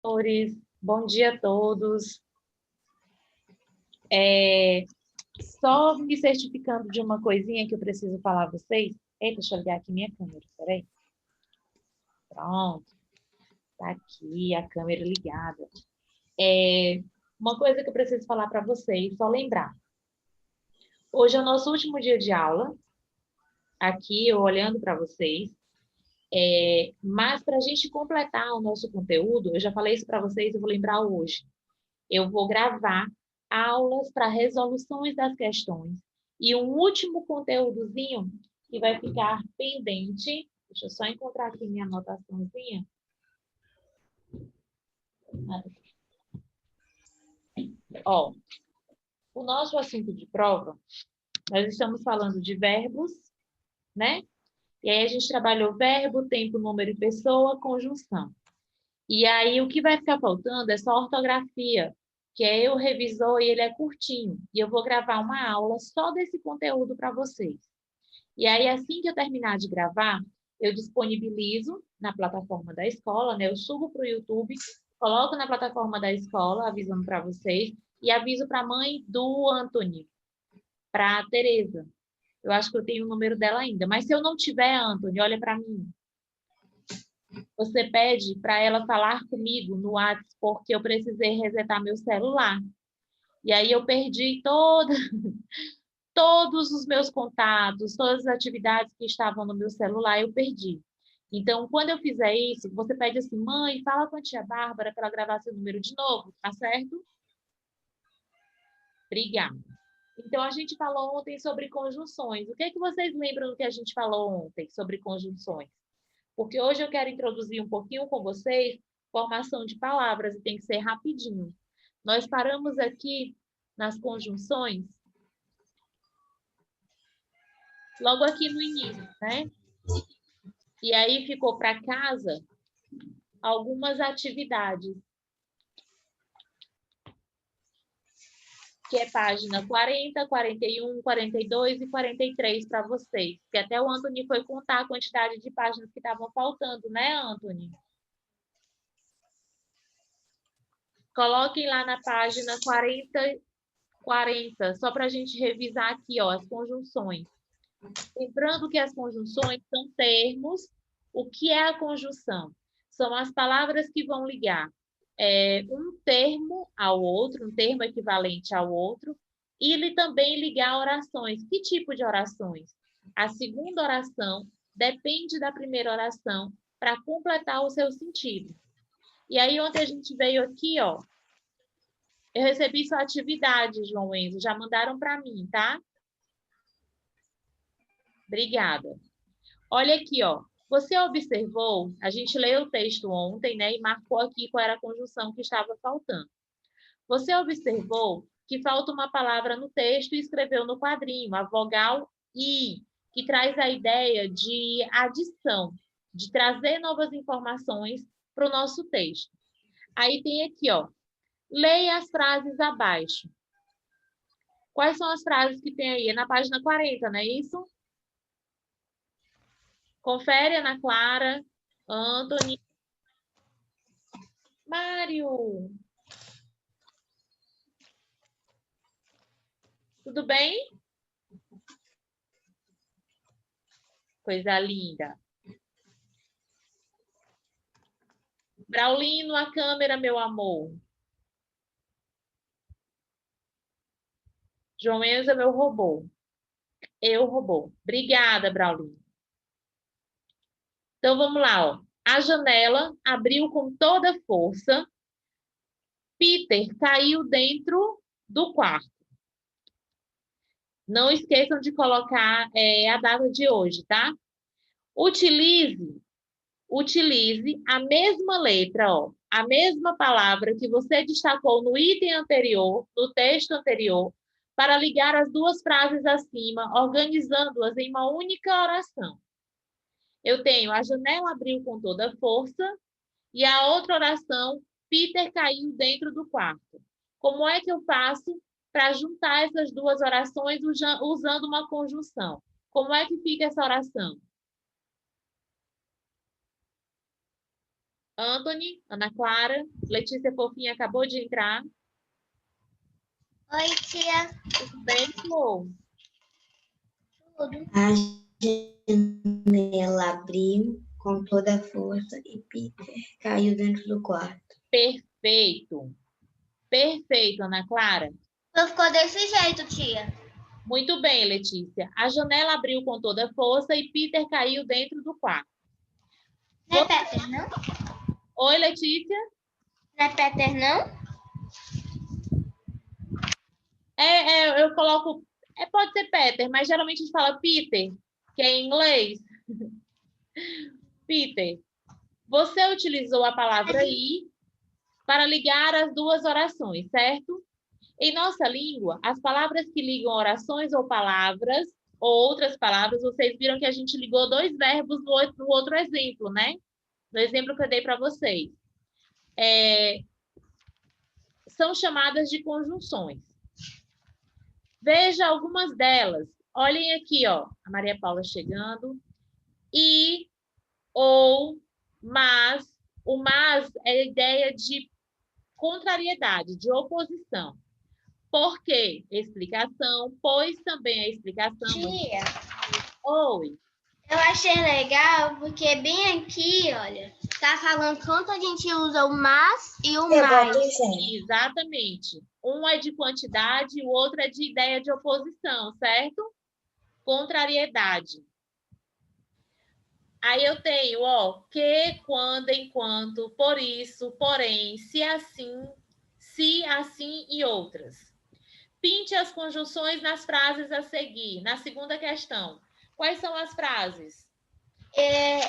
Senhores, bom dia a todos. Só me certificando de uma coisinha que eu preciso falar a vocês. Eita, deixa eu ligar aqui minha câmera, peraí. Pronto, tá aqui a câmera ligada. Uma coisa que eu preciso falar para vocês, só lembrar. Hoje é o nosso último dia de aula, aqui eu olhando para vocês. Mas para a gente completar o nosso conteúdo, eu já falei isso para vocês, eu vou lembrar hoje. Eu vou gravar aulas para resoluções das questões. E um último conteúdozinho que vai ficar pendente. Deixa eu só encontrar aqui minha anotaçãozinha. Ó, o nosso assunto de prova, nós estamos falando de verbos, né? E aí a gente trabalhou verbo, tempo, número e pessoa, conjunção. E aí o que vai ficar faltando é só ortografia, que é eu revisor e ele é curtinho. E eu vou gravar uma aula só desse conteúdo para vocês. E aí, assim que eu terminar de gravar, eu disponibilizo na plataforma da escola, né? Eu subo para o YouTube, coloco na plataforma da escola, avisando para vocês, e aviso para a mãe do Anthony, para a Tereza. Eu acho que eu tenho o número dela ainda. Mas se eu não tiver, Anthony, olha para mim. Você pede para ela falar comigo no WhatsApp, porque eu precisei resetar meu celular. E aí eu perdi todos os meus contatos, todas as atividades que estavam no meu celular, eu perdi. Então, quando eu fizer isso, você pede assim, mãe, fala com a tia Bárbara para ela gravar seu número de novo, tá certo? Obrigada. Então, a gente falou ontem sobre conjunções. O que é que vocês lembram do que a gente falou ontem sobre conjunções? Porque hoje eu quero introduzir um pouquinho com vocês formação de palavras e tem que ser rapidinho. Nós paramos aqui nas conjunções, logo aqui no início, né? E aí ficou para casa algumas atividades, que é página 40, 41, 42 e 43 para vocês. Que até o Anthony foi contar a quantidade de páginas que estavam faltando, né, Anthony? Coloquem lá na página 40, só para a gente revisar aqui, ó, as conjunções. Lembrando que as conjunções são termos. O que é a conjunção? São as palavras que vão ligar um termo ao outro, um termo equivalente ao outro, e ele também ligar orações. Que tipo de orações? A segunda oração depende da primeira oração para completar o seu sentido. E aí, ontem a gente veio aqui, ó, eu recebi sua atividade, João Enzo, já mandaram para mim, tá? Obrigada. Olha aqui, ó. Você observou, a gente leu o texto ontem, né, e marcou aqui qual era a conjunção que estava faltando. Você observou que falta uma palavra no texto e escreveu no quadrinho, a vogal I, que traz a ideia de adição, de trazer novas informações para o nosso texto. Aí tem aqui, ó, leia as frases abaixo. Quais são as frases que tem aí? É na página 40, não é isso? Confere, Ana Clara, Anthony. Mário, tudo bem? Coisa linda. Braulino, a câmera, meu amor. João Enzo é meu robô. Eu robô. Obrigada, Braulino. Então, vamos lá, ó. A janela abriu com toda força. Peter caiu dentro do quarto. Não esqueçam de colocar a data de hoje, tá? Utilize a mesma letra, ó, a mesma palavra que você destacou no item anterior, no texto anterior, para ligar as duas frases acima, organizando-as em uma única oração. Eu tenho a janela abriu com toda força e a outra oração, Peter caiu dentro do quarto. Como é que eu faço para juntar essas duas orações usando uma conjunção? Como é que fica essa oração? Anthony, Ana Clara, Letícia Fofinha acabou de entrar. Oi, tia. Tudo bem, Flor? Tudo. A janela abriu com toda a força e Peter caiu dentro do quarto. Perfeito. Perfeito, Ana Clara. Não ficou desse jeito, tia. Muito bem, Letícia. A janela abriu com toda a força e Peter caiu dentro do quarto. Não é Peter, não? Oi, Letícia. Não é Peter, não? Eu coloco... pode ser Peter, mas geralmente a gente fala Peter, que é em inglês. Peter, você utilizou a palavra ir para ligar as duas orações, certo? Em nossa língua, as palavras que ligam orações ou palavras, ou outras palavras, vocês viram que a gente ligou dois verbos no outro exemplo, né? No exemplo que eu dei para vocês. São chamadas de conjunções. Veja algumas delas. Olhem aqui, ó, a Maria Paula chegando. E, ou, mas. O mas é a ideia de contrariedade, de oposição. Por quê? Explicação, pois também a explicação... Tia, Oi. eu achei legal porque bem aqui, olha, tá falando quanto a gente usa o mas e o mais. Exatamente. Um é de quantidade, o outro é de ideia de oposição, certo? Contrariedade. Aí eu tenho, ó, que, quando, enquanto, por isso, porém, se assim e outras. Pinte as conjunções nas frases a seguir. Na segunda questão. Quais são as frases?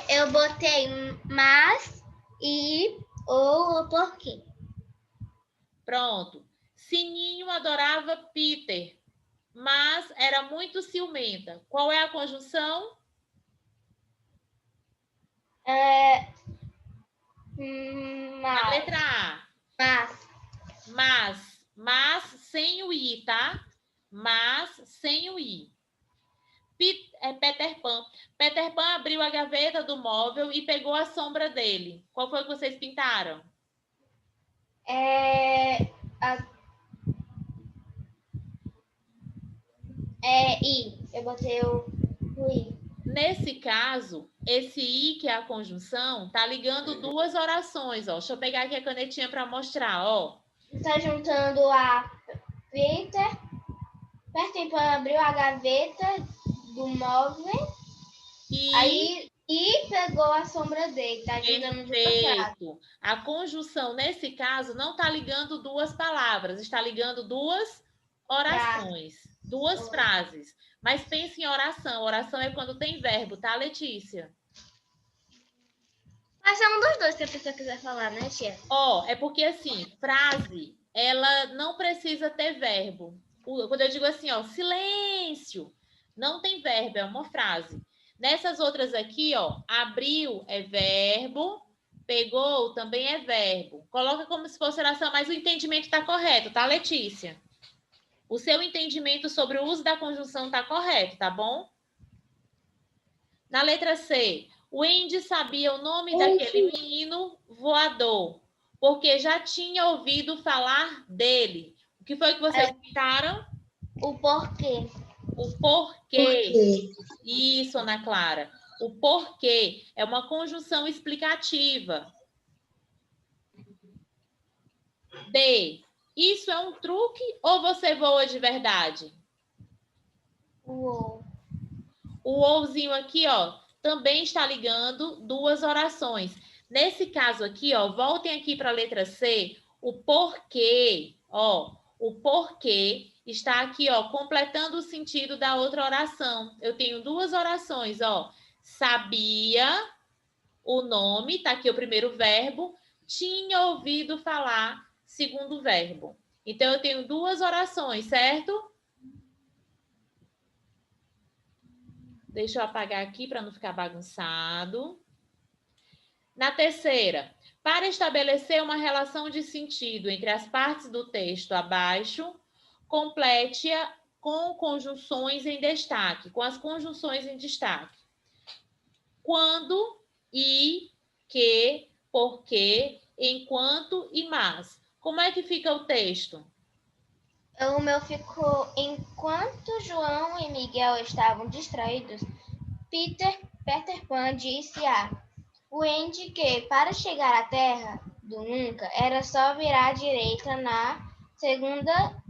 Eu botei mas e ou porquê. Pronto. Sininho adorava Peter, mas era muito ciumenta. Qual é a conjunção? Na letra A. Mas sem o i, tá? Mas sem o i. Peter Pan. Peter Pan abriu a gaveta do móvel e pegou a sombra dele. Qual foi que vocês pintaram? I. Eu botei o I. Nesse caso, esse i, que é a conjunção, tá ligando duas orações, ó. Deixa eu pegar aqui a canetinha para mostrar, ó. Tá juntando a Peter. Peter Pan abriu a gaveta do móvel. Aí pegou a sombra dele. Tá ajudando duas frases. A conjunção, nesse caso, não tá ligando duas palavras, está ligando duas orações, duas frases. Mas pense em oração. Oração é quando tem verbo, tá, Letícia? Mas é um dos dois que a pessoa quiser falar, né, tia? Ó, é porque, assim, frase, ela não precisa ter verbo. Quando eu digo assim, ó, silêncio, não tem verbo, é uma frase. Nessas outras aqui, ó, abriu é verbo, pegou também é verbo. Coloca como se fosse oração, mas o entendimento está correto, tá, Letícia? O seu entendimento sobre o uso da conjunção está correto, tá bom? Na letra C, o Andy sabia o nome daquele menino voador, porque já tinha ouvido falar dele. O que foi que vocês pintaram? O porquê. O porquê. Isso, Ana Clara. O porquê é uma conjunção explicativa. D. Isso é um truque ou você voa de verdade? O ouzinho aqui, ó, também está ligando duas orações. Nesse caso aqui, ó, voltem aqui para a letra C, o porquê, ó, o porquê está aqui, ó, completando o sentido da outra oração. Eu tenho duas orações, ó, sabia o nome, tá aqui o primeiro verbo, tinha ouvido falar, segundo verbo. Então, eu tenho duas orações, certo? Deixa eu apagar aqui para não ficar bagunçado. Na terceira, para estabelecer uma relação de sentido entre as partes do texto abaixo, complete-a com conjunções em destaque, com as conjunções em destaque. Quando, e, que, porque, enquanto e mas. Como é que fica o texto? O meu ficou: enquanto João e Miguel estavam distraídos, Peter Pan disse a Wendy que, para chegar à Terra do Nunca, era só virar à direita na segunda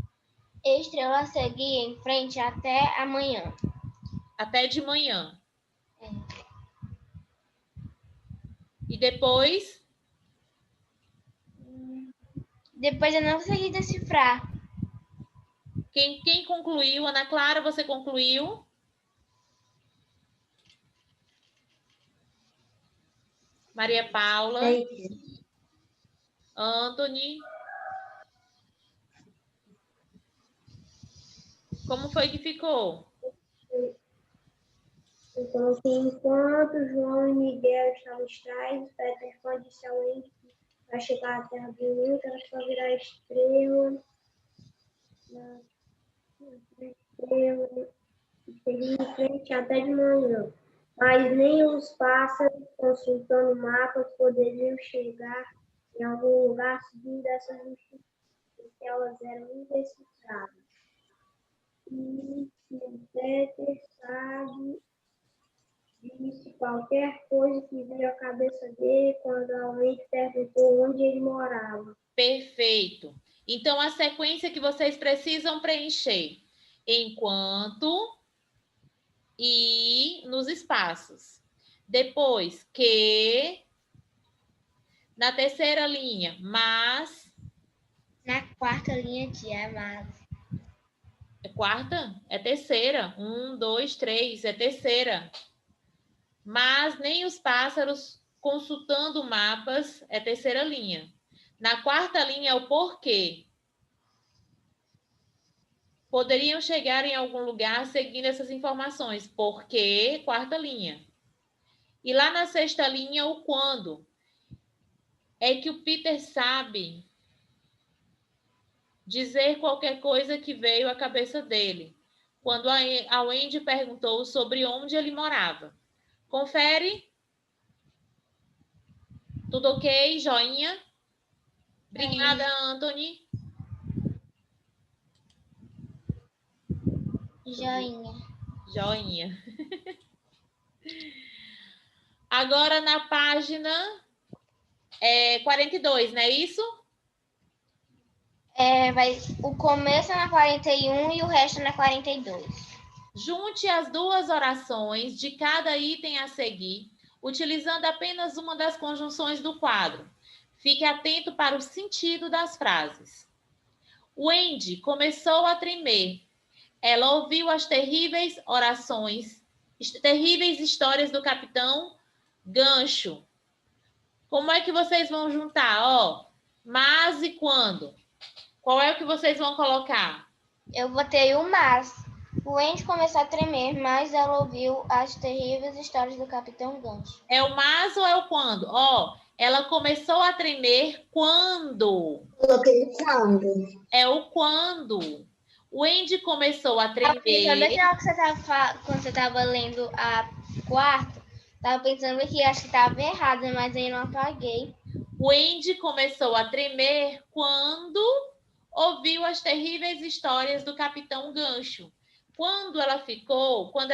estrela a seguir em frente até amanhã. Até de manhã. E depois? Depois eu não consegui decifrar. Quem concluiu? Ana Clara, você concluiu? Maria Paula? Anthony? Como foi que ficou? Então, assim, enquanto João e Miguel estavam distraídos, Peter Pan disse ao Wendy que para chegar à Terra do Nunca era só virar a estrela e seguir em frente até de manhã. Mas nem os pássaros, consultando mapas, poderiam chegar em algum lugar seguindo essas instruções, porque elas eram indecifráveis. E se Peter sabe disse qualquer coisa que veio à cabeça dele quando alguém perguntou onde ele morava. Perfeito. Então, a sequência que vocês precisam preencher. Enquanto e nos espaços. Depois, que. Na terceira linha, mas. Na quarta linha de mas. É quarta? É terceira. 1, 2, 3. É terceira. Mas nem os pássaros consultando mapas é terceira linha. Na quarta linha é o porquê. Poderiam chegar em algum lugar seguindo essas informações. Porquê, quarta linha. E lá na sexta linha, o quando. É que o Peter sabe dizer qualquer coisa que veio à cabeça dele, quando a Wendy perguntou sobre onde ele morava. Confere? Tudo ok? Joinha? Obrigada, Anthony. Joinha. Joinha. Agora na página 42, não é isso? O começo é na 41 e o resto é na 42. Junte as duas orações de cada item a seguir, utilizando apenas uma das conjunções do quadro. Fique atento para o sentido das frases. Wendy começou a tremer. Ela ouviu as terríveis histórias do Capitão Gancho. Como é que vocês vão juntar? Mas e quando? Qual é o que vocês vão colocar? Eu botei o mas. O Wendy começou a tremer, mas ela ouviu as terríveis histórias do Capitão Gancho. É o mas ou é o quando? Ela começou a tremer quando? Coloquei quando. É o quando. O Wendy começou a tremer. Quando você estava lendo a quarta, estava pensando que acho que estava errada, mas aí não apaguei. O Wendy começou a tremer quando ouviu as terríveis histórias do Capitão Gancho. Quando ela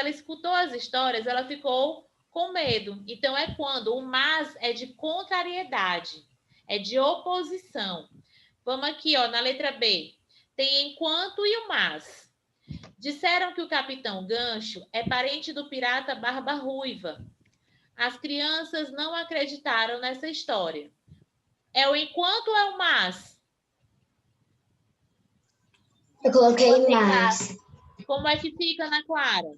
escutou as histórias, ela ficou com medo. Então, é quando. O mas é de contrariedade, é de oposição. Vamos aqui, na letra B. Tem enquanto e o mas. Disseram que o Capitão Gancho é parente do pirata Barba Ruiva. As crianças não acreditaram nessa história. É o enquanto ou é o mas? Eu coloquei mais. Como é que fica, Ana Clara?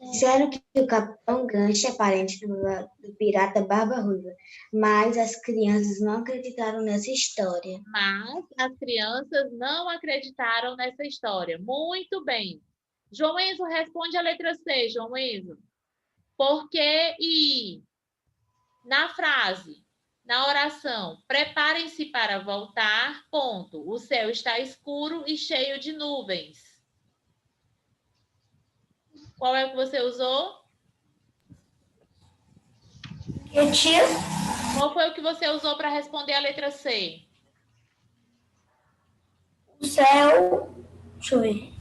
Disseram que o Capitão Gancho é parente do pirata Barba Ruiva, mas as crianças não acreditaram nessa história. Mas as crianças não acreditaram nessa história. Muito bem. João Enzo, responde a letra C, João Enzo. Porque e na frase, na oração, preparem-se para voltar, ponto. O céu está escuro e cheio de nuvens. Qual é o que você usou? E tia? Qual foi o que você usou para responder a letra C? O céu. Deixa eu ver.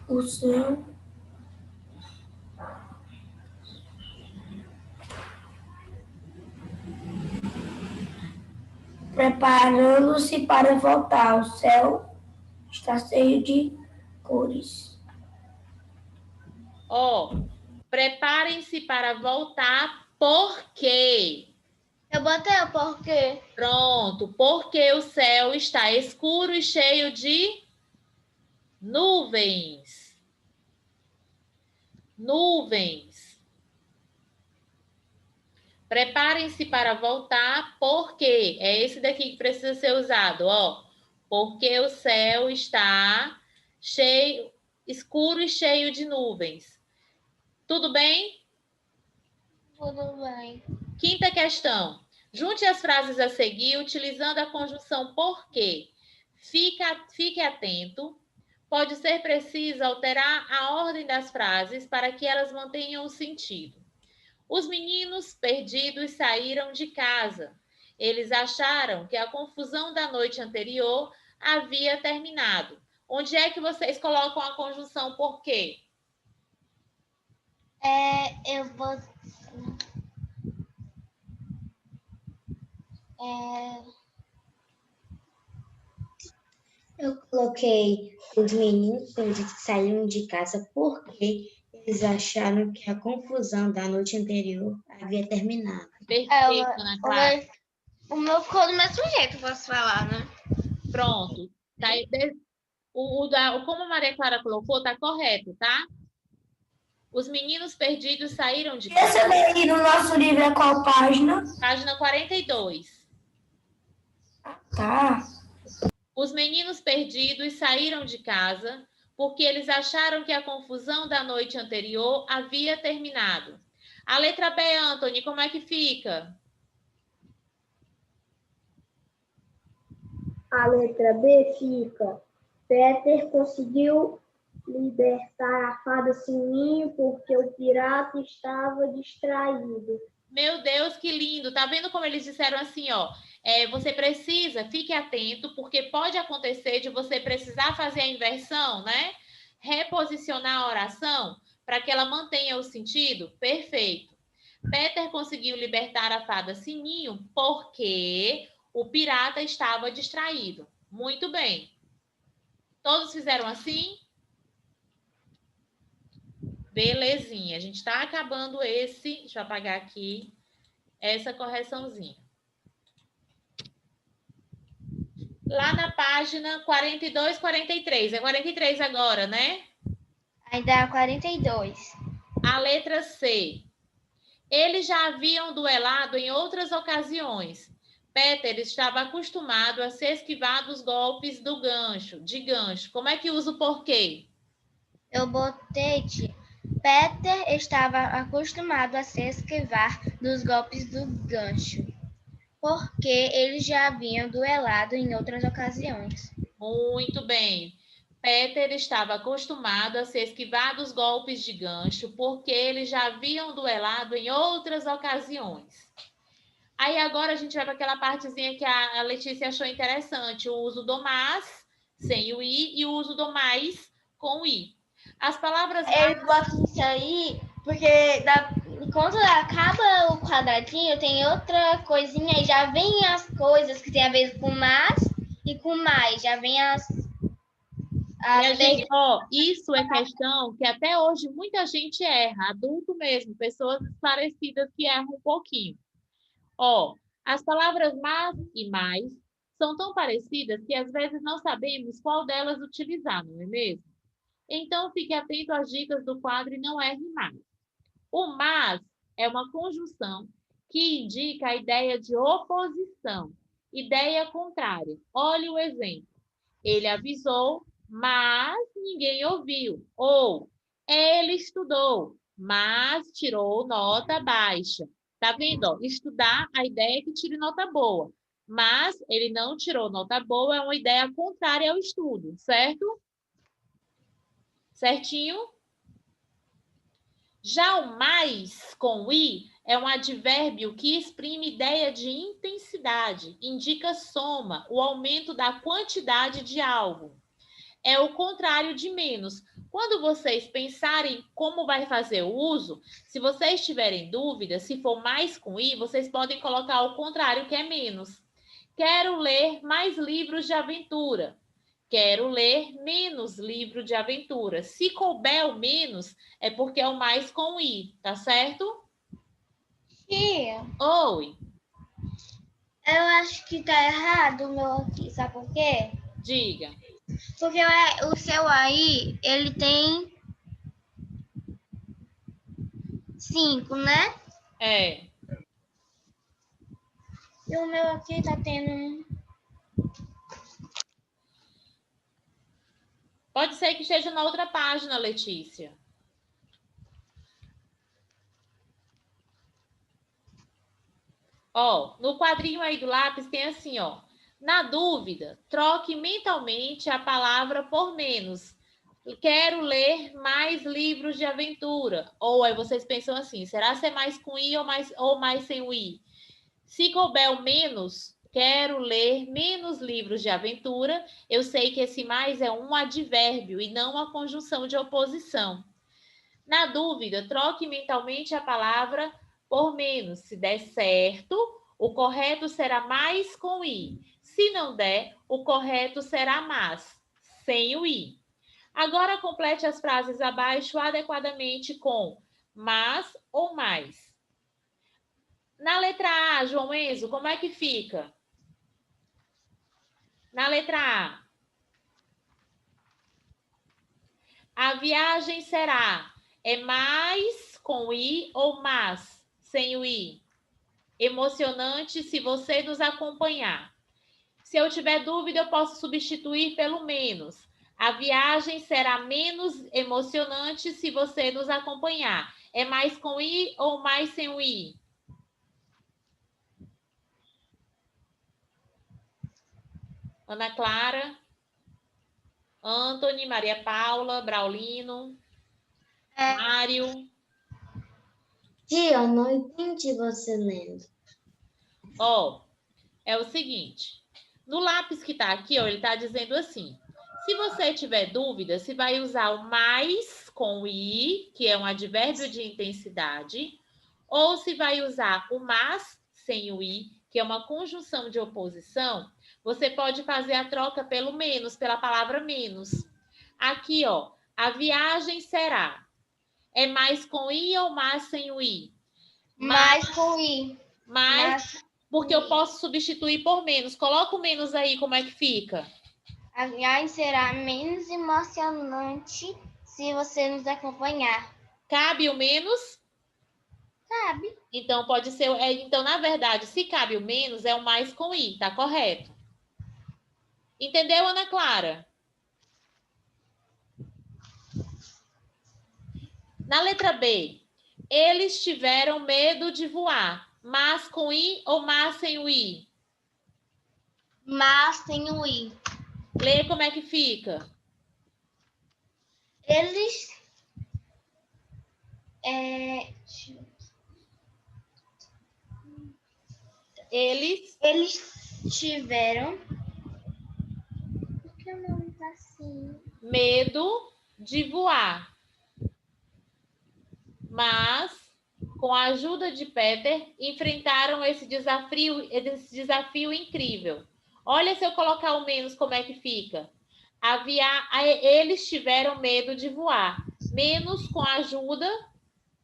O céu. Preparando-se para voltar. O céu está cheio de cores. Ó, preparem-se para voltar, por quê? Eu botei o porquê. Pronto, porque o céu está escuro e cheio de nuvens. Nuvens. Preparem-se para voltar, porque é esse daqui que precisa ser usado, ó. Porque o céu está cheio, escuro e cheio de nuvens. Tudo bem? Tudo bem. Quinta questão. Junte as frases a seguir utilizando a conjunção porque. Fique atento. Pode ser preciso alterar a ordem das frases para que elas mantenham o sentido. Os meninos perdidos saíram de casa. Eles acharam que a confusão da noite anterior havia terminado. Onde é que vocês colocam a conjunção por quê? Eu vou. Eu coloquei os meninos perdidos saíram de casa porque eles acharam que a confusão da noite anterior havia terminado. Perfeito, Ana Clara. O meu ficou do mesmo jeito, posso falar, né? Pronto. Tá, como a Maria Clara colocou, tá correto, tá? Os meninos perdidos saíram de casa. Essa daí no nosso livro é qual página? Página 42. Tá. Os meninos perdidos saíram de casa porque eles acharam que a confusão da noite anterior havia terminado. A letra B, Anthony, como é que fica? A letra B fica: Peter conseguiu libertar a fada Sininho porque o pirata estava distraído. Meu Deus, que lindo! Tá vendo como eles disseram assim, ó? Você precisa, fique atento, porque pode acontecer de você precisar fazer a inversão, né? Reposicionar a oração para que ela mantenha o sentido. Perfeito. Peter conseguiu libertar a fada Sininho porque o pirata estava distraído. Muito bem. Todos fizeram assim? Belezinha. A gente está acabando esse. Deixa eu apagar aqui essa correçãozinha. Lá na página 42, 43. É 43 agora, né? Ainda é 42. A letra C. Eles já haviam duelado em outras ocasiões. Peter estava acostumado a se esquivar dos golpes de gancho. Como é que usa o porquê? Eu botei Peter estava acostumado a se esquivar dos golpes do gancho, porque eles já haviam duelado em outras ocasiões. Muito bem. Peter estava acostumado a se esquivar dos golpes de gancho, porque eles já haviam duelado em outras ocasiões. Aí agora a gente vai para aquela partezinha que a Letícia achou interessante, o uso do mas sem o i e o uso do mais com o i. As palavras Eles botam isso aí porque quando acaba o quadradinho tem outra coisinha e já vem as coisas que tem a ver com mais e com mais, já vem gente, isso é questão que até hoje muita gente erra, adulto mesmo, pessoas esclarecidas que erram um pouquinho. As palavras mas e mais são tão parecidas que às vezes não sabemos qual delas utilizar, não é mesmo? Então, fique atento às dicas do quadro e não erre mais. O mas é uma conjunção que indica a ideia de oposição, ideia contrária. Olhe o exemplo. Ele avisou, mas ninguém ouviu. Ou ele estudou, mas tirou nota baixa. Tá vendo? Estudar, a ideia é que tire nota boa. Mas ele não tirou nota boa, é uma ideia contrária ao estudo, certo? Certinho? Já o mais com o i é um advérbio que exprime ideia de intensidade, indica soma, o aumento da quantidade de algo. É o contrário de menos. Quando vocês pensarem como vai fazer o uso, se vocês tiverem dúvida, se for mais com i, vocês podem colocar o contrário, que é menos. Quero ler mais livros de aventura. Quero ler menos livro de aventura. Se couber o menos, é porque é o mais com i, tá certo? Tia, Oi, eu acho que tá errado o meu aqui, sabe por quê? diga. Porque o seu aí, ele tem 5, né? É. E o meu aqui tá tendo... Pode ser que esteja na outra página, Letícia. Ó, no quadrinho aí do lápis tem assim, ó. Na dúvida, troque mentalmente a palavra por menos. Quero ler mais livros de aventura. Ou aí vocês pensam assim, será se é mais com i ou mais sem o i? Se couber o menos, quero ler menos livros de aventura. Eu sei que esse mais é um advérbio e não uma conjunção de oposição. Na dúvida, troque mentalmente a palavra por menos. Se der certo, o correto será mais com i. Se não der, o correto será mais, sem o i. Agora complete as frases abaixo adequadamente com mas ou mais. Na letra A, João Enzo, como é que fica? Na letra A viagem será mais com i ou mais sem o i? Emocionante se você nos acompanhar. Se eu tiver dúvida, eu posso substituir pelo menos. A viagem será menos emocionante se você nos acompanhar. É mais com i ou mais sem o i? Ana Clara, Anthony, Maria Paula, Braulino, Mário. Tia, eu não entendi você lendo. Ó, é o seguinte. No lápis que tá aqui, ó, ele tá dizendo assim. Se você tiver dúvida, se vai usar o mais com i, que é um advérbio de intensidade, ou se vai usar o mas sem o i, que é uma conjunção de oposição, você pode fazer a troca pelo menos, pela palavra menos. Aqui, ó, a viagem será. É mais com i ou mais sem o i? Mais com i. Mais, porque eu posso substituir por menos. Coloca o menos aí, como é que fica? A viagem será menos emocionante se você nos acompanhar. Cabe o menos? Sabe? Então, pode ser... então, na verdade, se cabe o menos, é o mais com i, tá correto? Entendeu, Ana Clara? Na letra B, eles tiveram medo de voar. Mas com i ou mas sem o i? Mas tem o i. Lê como é que fica. Eles tiveram. Por que o nome tá assim? Medo de voar. Mas, com a ajuda de Peter, enfrentaram esse desafio incrível. Olha se eu colocar o menos, como é que fica. Eles tiveram medo de voar. Menos com a ajuda.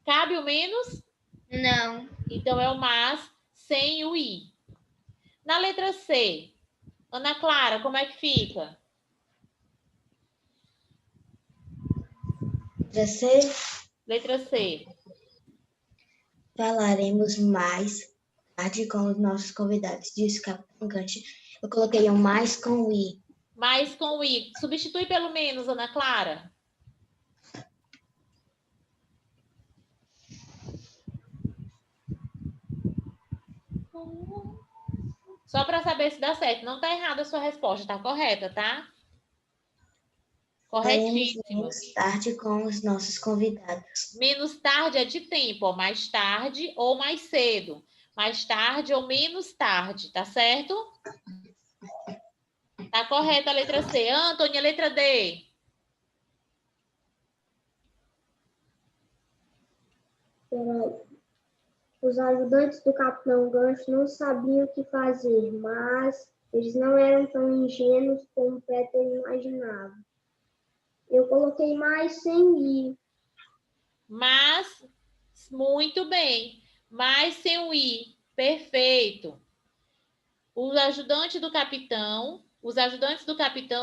Cabe o menos? Não. Então, é o mas sem o i. Na letra C, Ana Clara, como é que fica? Letra C, Letra C. falaremos mais tarde com os nossos convidados, disse o Capitão Gancho. Eu coloquei um mais com o i. Mais com o i. Substitui pelo menos, Ana Clara. Só para saber se dá certo. Não está errada a sua resposta, está correta, tá? Saímos Corretíssimo. menos tarde com os nossos convidados. Menos tarde é de tempo, ó, mais tarde ou mais cedo. Mais tarde ou menos tarde, tá certo? Tá correta a letra C. Antônia, a letra D. Os ajudantes do Capitão Gancho não sabiam o que fazer, mas eles não eram tão ingênuos como Peter imaginava. Eu coloquei mais sem ir. Mas, muito bem. Mas sem o I. Perfeito. Os ajudantes do capitão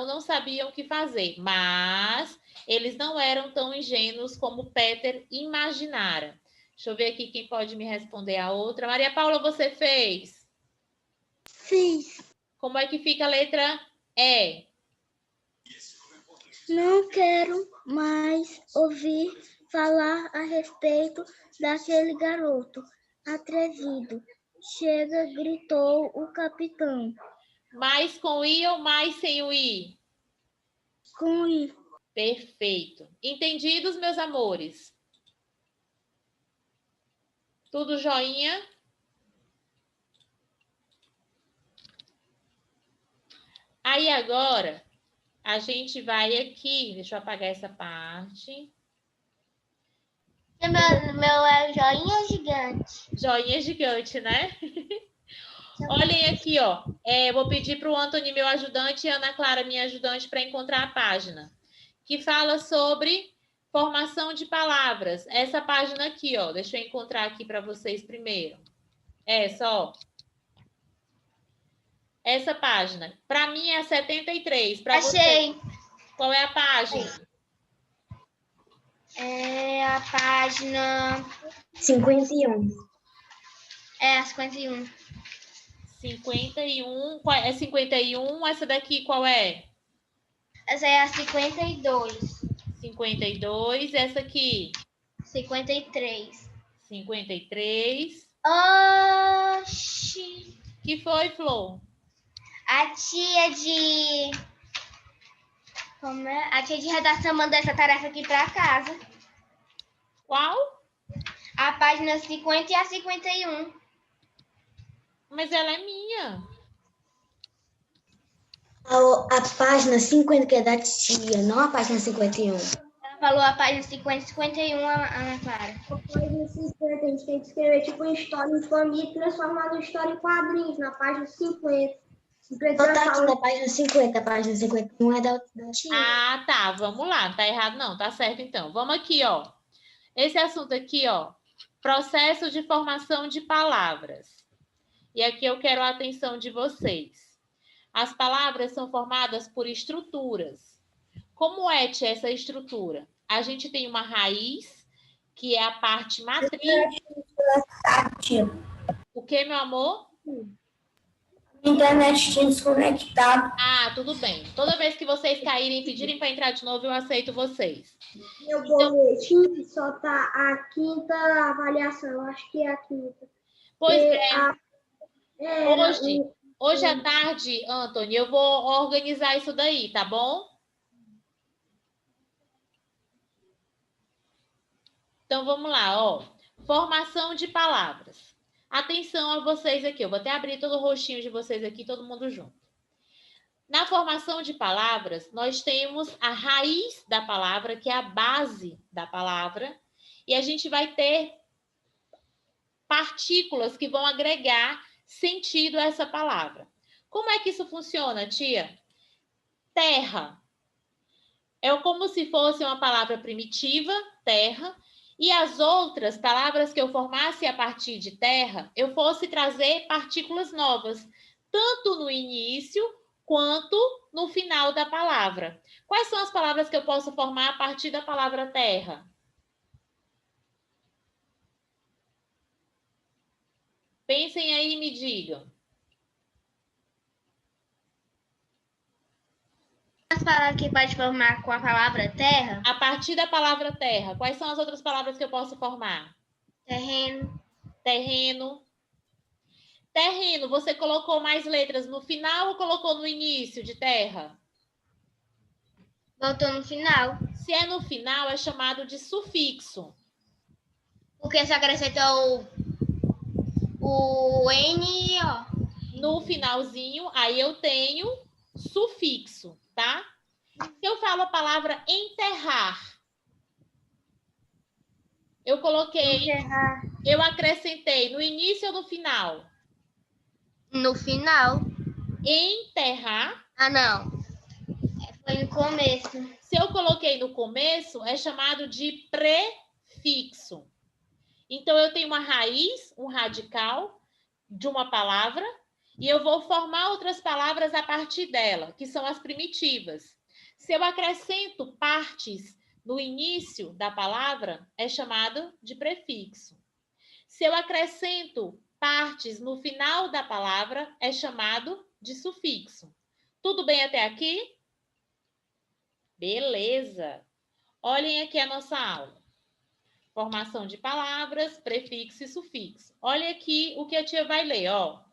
não sabiam o que fazer, mas eles não eram tão ingênuos como Peter imaginara. Deixa eu ver aqui quem pode me responder a outra. Maria Paula, você fez? Fiz. Como é que fica a letra E? Não quero mais ouvir falar a respeito daquele garoto atrevido. Chega, gritou o capitão. Mais com I ou mais sem o I? Com I. Perfeito. Entendidos, meus amores? Tudo joinha? Aí agora, a gente vai aqui. Deixa eu apagar essa parte. Meu é joinha gigante. Joinha gigante, né? Olhem aqui, ó. Vou pedir para o Antônio, meu ajudante, e a Ana Clara, minha ajudante, para encontrar a página. Que fala sobre formação de palavras. Essa página aqui, ó. Deixa eu encontrar aqui para vocês primeiro. Essa, ó. Essa página. Para mim é a 73. Para você, qual é a página? É a página... 51. É a 51. 51. É 51. Essa daqui qual é? Essa é a 52. 52. Essa aqui? 53. 53. Oxi. Que foi, Flor? A tia de... Como é? A tia de redação mandou essa tarefa aqui para casa. Qual? A página 50 e a 51. Mas ela é minha. A página 50 que é da tia, não a página 51. Ela falou a página 50 e 51, Ana Clara. A página 50, a gente tem que escrever tipo uma história em família e transformar uma história em quadrinhos, na página 50. Não tá aqui na página 50, a página 51 é da tia. Ah, tá. Vamos lá. Não tá errado, não. Tá certo, então. Vamos aqui, ó. Esse assunto aqui, ó. Processo de formação de palavras. E aqui eu quero a atenção de vocês. As palavras são formadas por estruturas. Como é, tia, essa estrutura? A gente tem uma raiz, que é a parte matriz. O que, meu amor? A internet tinha desconectado. Ah, tudo bem. Toda vez que vocês caírem e pedirem para entrar de novo, eu aceito vocês. Meu boletim só tá a quinta avaliação, eu acho que é a quinta. Pois é. Hoje à tarde, Antônio, eu vou organizar isso daí, tá bom? Então, vamos lá, ó. Formação de palavras. Atenção a vocês aqui. Eu vou até abrir todo o rostinho de vocês aqui, todo mundo junto. Na formação de palavras, nós temos a raiz da palavra, que é a base da palavra, e a gente vai ter partículas que vão agregar sentido a essa palavra. Como é que isso funciona, tia? Terra. É como se fosse uma palavra primitiva, terra, e as outras palavras que eu formasse a partir de terra, eu fosse trazer partículas novas, tanto no início quanto no final da palavra. Quais são as palavras que eu posso formar a partir da palavra terra? Pensem aí e me digam. As palavras que pode formar com a palavra terra? A partir da palavra terra, quais são as outras palavras que eu posso formar? Terreno. Terreno. Terreno, você colocou mais letras no final ou colocou no início de terra? Voltou no final. Se é no final, é chamado de sufixo. Porque se acrescentou o N e O. No finalzinho, aí eu tenho sufixo, tá? Se eu falo a palavra enterrar, eu coloquei, Enterrar. eu acrescentei no início ou no final? No final. Enterrar. Ah, não. Foi no começo. Se eu coloquei no começo, é chamado de prefixo. Então, eu tenho uma raiz, um radical de uma palavra, e eu vou formar outras palavras a partir dela, que são as primitivas. Se eu acrescento partes no início da palavra, é chamado de prefixo. Se eu acrescento partes no final da palavra, é chamado de sufixo. Tudo bem até aqui? Beleza. Olhem aqui a nossa aula. Formação de palavras, prefixo e sufixo. Olha aqui o que a tia vai ler, ó.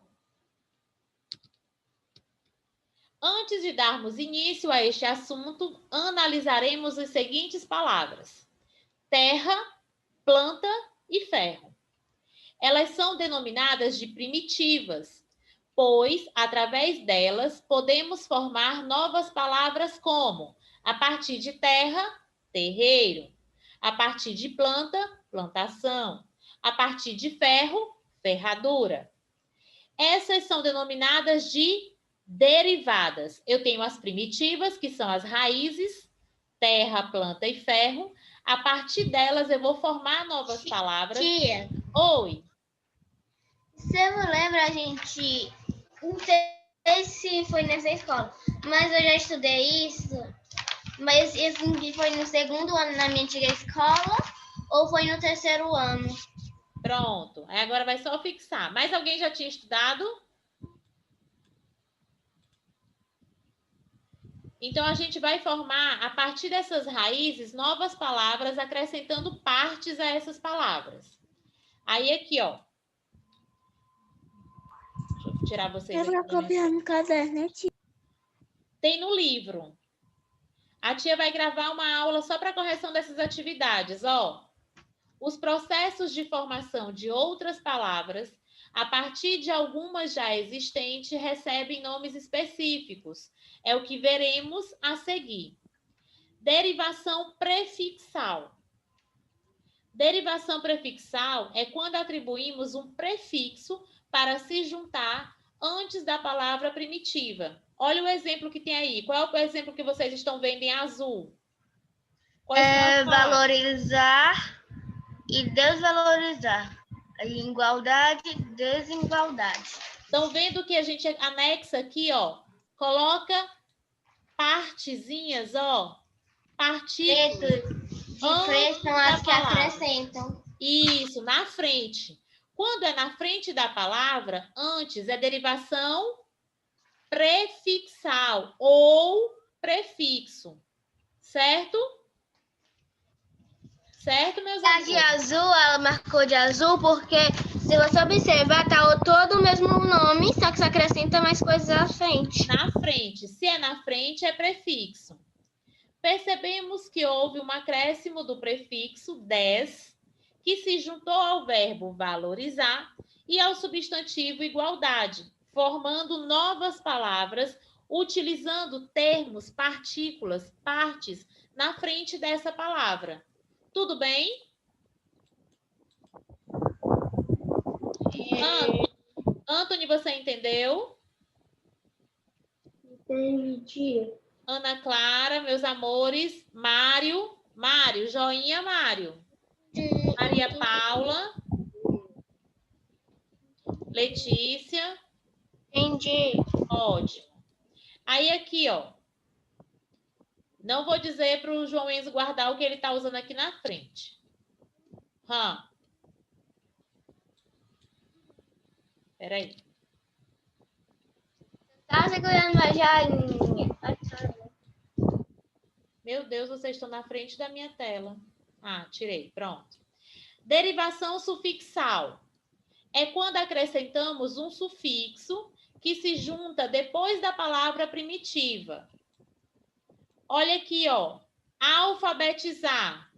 Antes de darmos início a este assunto, analisaremos as seguintes palavras: terra, planta e ferro. Elas são denominadas de primitivas, pois, através delas, podemos formar novas palavras como, a partir de terra, terreiro, a partir de planta, plantação, a partir de ferro, ferradura. Essas são denominadas de derivadas. Eu tenho as primitivas, que são as raízes, terra, planta e ferro. A partir delas, eu vou formar novas palavras. Tia, Oi. você não lembra, a gente... Não sei se foi nessa escola, mas eu já estudei isso. Mas isso foi no segundo ano na minha antiga escola ou foi no terceiro ano? Pronto. Agora vai só fixar. Mais alguém já tinha estudado? Então, a gente vai formar, a partir dessas raízes, novas palavras, acrescentando partes a essas palavras. Aí, aqui, ó. Deixa eu tirar vocês aqui. Eu vou copiar no caderno, tia. Tem no livro. A tia vai gravar uma aula só para correção dessas atividades, ó. Os processos de formação de outras palavras, a partir de algumas já existentes, recebem nomes específicos. É o que veremos a seguir. Derivação prefixal. Derivação prefixal é quando atribuímos um prefixo para se juntar antes da palavra primitiva. Olha o exemplo que tem aí. Qual é o exemplo que vocês estão vendo em azul? Valorizar e desvalorizar. Igualdade e desigualdade. Estão vendo que a gente anexa aqui, ó? Coloca partezinhas, ó. Partículas. De frente são as que acrescentam. Isso, na frente. Quando é na frente da palavra, antes é derivação prefixal ou prefixo. Certo? Certo, meus amigos? A de azul, ela marcou de azul porque, se você observar, tá todo o mesmo nome, só que se acrescenta mais coisas à frente. Na frente. Se é na frente, é prefixo. Percebemos que houve um acréscimo do prefixo des, que se juntou ao verbo valorizar e ao substantivo igualdade, formando novas palavras, utilizando termos, partículas, partes na frente dessa palavra. Tudo bem? Anthony, você entendeu? Entendi, tia. Ana Clara, meus amores, Mário, joinha, Mário. Maria Paula, Letícia. Entendi. Ótimo. Aí aqui, ó. Não vou dizer para o João Enzo guardar o que ele está usando aqui na frente. Peraí. Tá segurando a joinha. Meu Deus, vocês estão na frente da minha tela. Tirei. Pronto. Derivação sufixal. É quando acrescentamos um sufixo que se junta depois da palavra primitiva. Olha aqui, ó. Alfabetizar.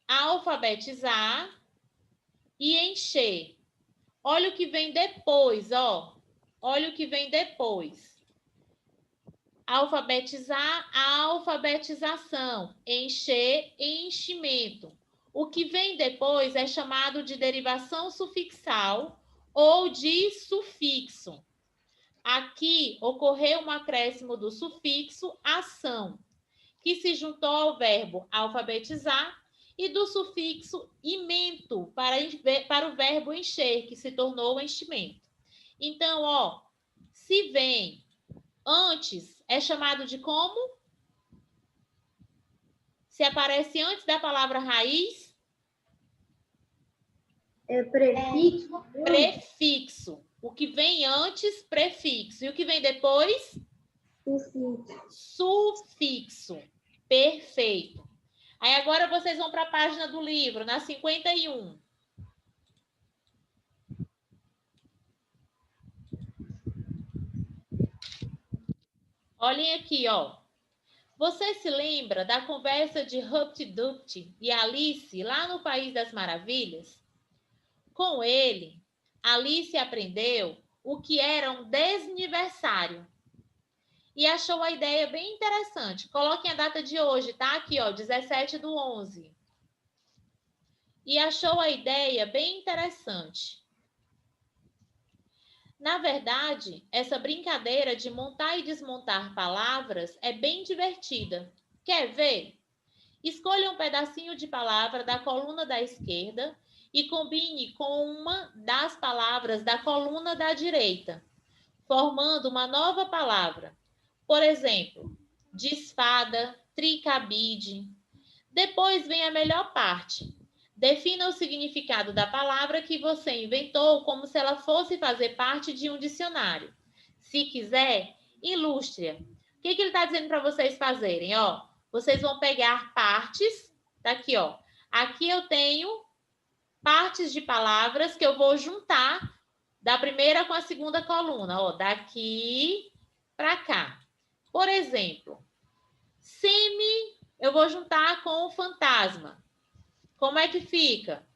Alfabetizar e encher. Olha o que vem depois, ó. Olha o que vem depois. Alfabetizar, a alfabetização. Encher, enchimento. O que vem depois é chamado de derivação sufixal ou de sufixo. Aqui ocorreu um acréscimo do sufixo ação, que se juntou ao verbo alfabetizar, e do sufixo imento para o verbo encher, que se tornou enchimento. Então, ó, se vem antes, é chamado de como? Se aparece antes da palavra raiz? É prefixo. Prefixo. O que vem antes, prefixo. E o que vem depois? Sufixo. Sufixo. Perfeito. Aí agora vocês vão para a página do livro, na 51. Olhem aqui, ó. Você se lembra da conversa de Humpty Dumpty e Alice lá no País das Maravilhas? Com ele, Alice aprendeu o que era um desniversário e achou a ideia bem interessante. Coloquem a data de hoje, tá? Aqui, ó, 17/11. E achou a ideia bem interessante. Na verdade, essa brincadeira de montar e desmontar palavras é bem divertida. Quer ver? Escolha um pedacinho de palavra da coluna da esquerda e combine com uma das palavras da coluna da direita, formando uma nova palavra. Por exemplo, desfada, tricabide. Depois vem a melhor parte. Defina o significado da palavra que você inventou como se ela fosse fazer parte de um dicionário. Se quiser, ilustre-a. O que ele está dizendo para vocês fazerem? Ó, vocês vão pegar partes, tá aqui, ó. Aqui eu tenho partes de palavras que eu vou juntar da primeira com a segunda coluna, ó, daqui para cá. Por exemplo, semi, eu vou juntar com fantasma. Como é que fica?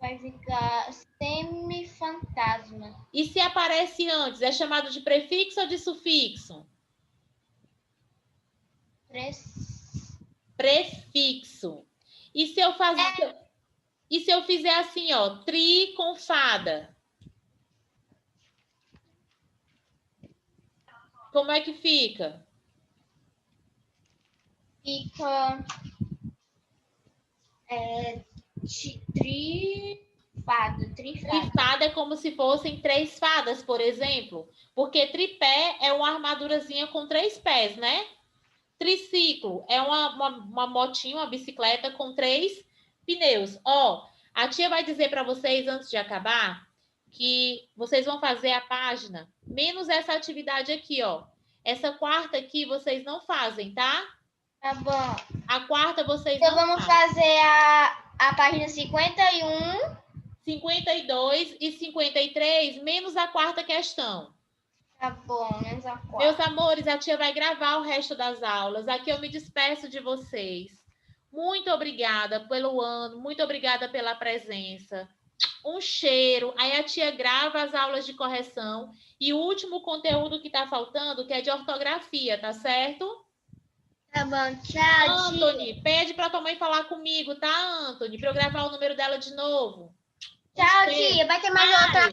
Vai ficar semi-fantasma. E se aparece antes, é chamado de prefixo ou de sufixo? Prefixo. E se eu fizer assim, ó, tri com fada? Como é que fica? Fica trifada. Trifada é como se fossem 3 fadas, por exemplo. Porque tripé é uma armadurazinha com 3 pés, né? Triciclo é uma motinha, uma bicicleta com 3 pneus. Ó, a tia vai dizer para vocês, antes de acabar, que vocês vão fazer a página, menos essa atividade aqui, ó. Essa quarta aqui vocês não fazem, tá? Tá bom. A quarta vocês então não vamos fazem. fazer a página 51. 52 e 53, menos a quarta questão. Tá bom, menos a quarta. Meus amores, a tia vai gravar o resto das aulas. Aqui eu me despeço de vocês. Muito obrigada pelo ano, muito obrigada pela presença. Um cheiro. Aí a tia grava as aulas de correção e o último conteúdo que está faltando, que é de ortografia, tá certo? Tá bom, tchau, Anthony, tia. pede para tua mãe falar comigo, tá, Anthony? Para eu gravar o número dela de novo. Tchau, tia. Vai ter mais outra.